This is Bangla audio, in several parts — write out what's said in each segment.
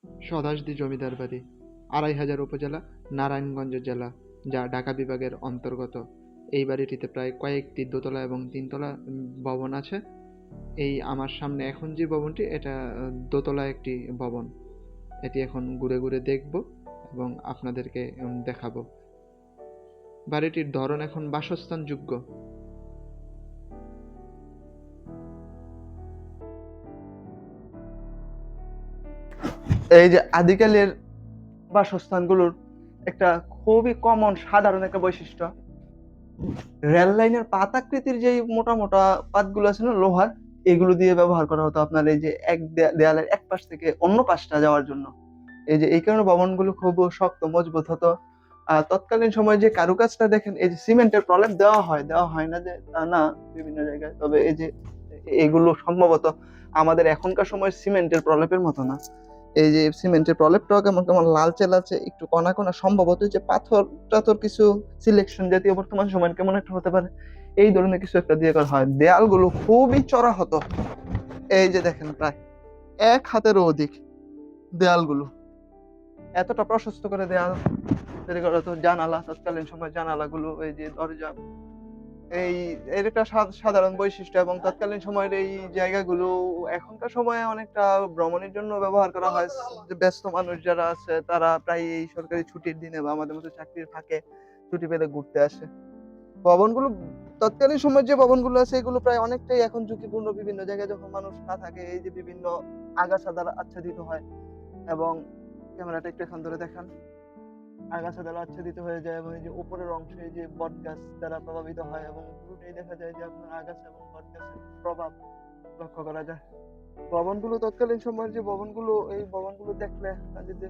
স্বদাসদী জমিদার বাড়ি, ২৫০০ উপজেলা, নারায়ণগঞ্জ জেলা, যা ঢাকা বিভাগের অন্তর্গত। এই বাড়িটিতে প্রায় কয়েকটি দোতলা এবং তিনতলা ভবন আছে। এই আমার সামনে এখন যে ভবনটি, এটা দোতলা একটি ভবন। এটি এখন ঘুরে ঘুরে দেখব এবং আপনাদেরকে দেখাবো। বাড়িটির ধরন এখন বাসস্থানযোগ্য। এই যে আদিকালের বাসস্থানগুলোর একটা খুবই কমন সাধারণ একটা বৈশিষ্ট্য, রেল লাইনের পাতাকৃতির যে মোটা মোটা পাতগুলো আছে না লোহার, এগুলো দিয়ে ব্যবহার করা হতো আপনার এই যে এক দেয়ালের এক পাশ থেকে অন্য পাশটা যাওয়ার জন্য। এই যে এই কারণে ভবনগুলো খুব শক্ত মজবুত হতো। আর তৎকালীন সময়ে যে কারুকাজটা দেখেন, এই যে সিমেন্টের প্রলেপ দেওয়া হয় না যে তা না বিভিন্ন জায়গায়, তবে এই যে এগুলো সম্ভবত আমাদের এখনকার সময় সিমেন্টের প্রলেপের মতো না। এই যে সিমেন্টের প্রলেপটাও কেমন কেমন লালচে লালচে একটু কণা কণা, সম্ভবত যে পাথর টাথর কিছু সিলেকশন জাতীয় বর্তমান সময় কেমন একটা হতে পারে, এই ধরনের কিছু একটা দিয়ে করা হয়। দেয়ালগুলো খুবই চড়া হতো, এই যে দেখেন প্রায় 1 হাতেরও অধিক দেয়ালগুলো, এতটা প্রশস্ত করে দেয়াল তৈরি করা হতো। জানালা, তৎকালীন সময় জানালাগুলো, এই যে দরজা, এই এর একটা সাধারণ বৈশিষ্ট্য। এবং তৎকালীন সময়ের এই জায়গাগুলো এখনকার সময়ে অনেকটা ভ্রমণের জন্য ব্যবহার করা হয়। যে ব্যস্ত মানুষ যারা আছে তারা প্রায় এই সরকারি ছুটির দিনে বা আমাদের মতো চাকরির ফাঁকে ছুটি পেলে ঘুরতে আসে। ভবনগুলো, তৎকালীন সময়ের যে ভবনগুলো আছে এগুলো প্রায় অনেকটাই এখন ঝুঁকিপূর্ণ। বিভিন্ন জায়গায় যখন মানুষ না থাকে, এই যে বিভিন্ন আগাছা দ্বারা আচ্ছাদিত হয় এবং ক্যামেরাটা একটু এখান ধরে দেখান, আগাছা দ্বারা আচ্ছাদিত হয়ে যায় এবং এই যে উপরের অংশে এই যে বট গাছ দ্বারা প্রভাবিত হয় এবং পুরোটাই দেখা যায় যে আপনার আগাছা এবং বট গাছের প্রভাব লক্ষ্য করা যায়। ভবনগুলো, তৎকালীন সময়ের যে ভবনগুলো, এই ভবনগুলো দেখলে যে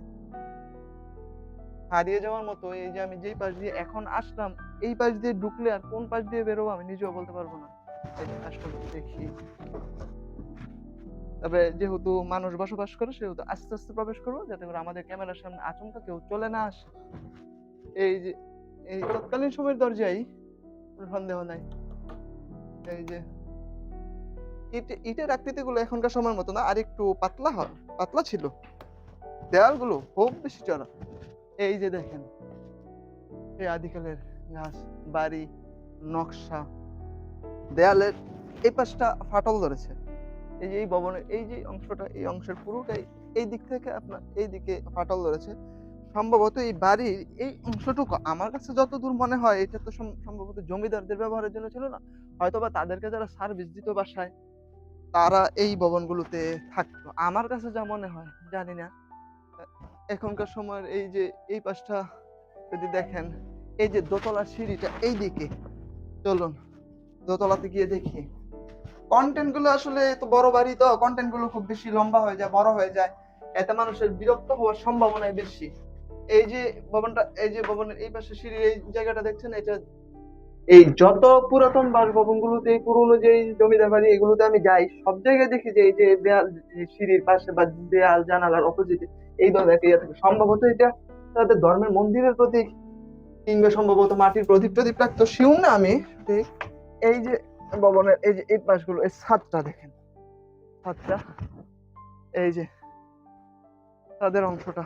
হারিয়ে যাওয়ার মতো। এই যে আমি যেই পাশ দিয়ে এখন আসলাম, এই পাশ দিয়ে ঢুকলে আর কোন পাশ দিয়ে বেরোবো আমি নিজেও বলতে পারবো না। এই যে আসলে দেখি, তবে যেহেতু মানুষ বসবাস করে সেহেতু আস্তে আস্তে প্রবেশ করবো, যাতে করে আমাদের ক্যামেরার সামনে আচমকা কেউ চলে না আসে। এই যে এই তৎকালীন সময়ের দরজাই, কোনো সন্দেহ নাই। এই যে ইটের আকৃতিগুলো এখনকার সময়ের মতো না, আর একটু পাতলা ছিল। দেয়ালগুলো খুব বেশি চড়া। এই যে দেখেন, এই আদিকালের গাছ, বাড়ি, নকশা, দেয়ালের এই পাশটা ফাটল ধরেছে। এই যে এই ভবনের এই যে অংশটা, এই অংশের পুরোটাই এই দিক থেকে আপনার এই দিকে ফাটল ধরেছে। সম্ভবত এই বাড়ির এই অংশটুকু আমার কাছে যতদূর মনে হয়, এটা তো সম্ভবত জমিদারদের ব্যবহারের জন্য ছিল না, হয়তোবা তাদেরকে যারা সার্ভিস দিত বাসায়, তারা এই ভবনগুলোতে থাকতো। আমার কাছে যা মনে হয়, জানি না। এখনকার সময়ের এই যে এই পাশটা যদি দেখেন, এই যে দোতলার সিঁড়িটা এই দিকে, চলুন দোতলাতে গিয়ে দেখি। কন্টেন্ট গুলো আসলে তো বড় বাড়ি, তো কন্টেন্ট গুলো খুব বেশি লম্বা হয়ে যায়, বড় হয়ে যায়, এতে মানুষের বিরক্ত হওয়ার সম্ভাবনাই বেশি। এই যে ভবনটা, এই যে ভবনের এই পাশে সিঁড়ির এই জায়গাটা দেখছেন, এটা এই যত পুরাতন বাসভবনগুলোতে, এই পুরোনো যে জমিদার বাড়ি এগুলোতে আমি যাই, সব জায়গায় দেখি যে এই যে দেয়াল, এই সিঁড়ির পাশে বা দেয়াল জানালার অপোজিটে এই ধরনের একটা ইয়ে থাকে। সম্ভবত এটা তাদের ধর্মের মন্দিরের প্রতীক, কিংবা সম্ভবত মাটির প্রদীপ টদীপ রাখতো, শিউর না আমি ঠিক। এই যে ভবনের এই যে এই পাশগুলো, এই ছাদটা দেখেন, ছাদটা, এই যে তাদের অংশটা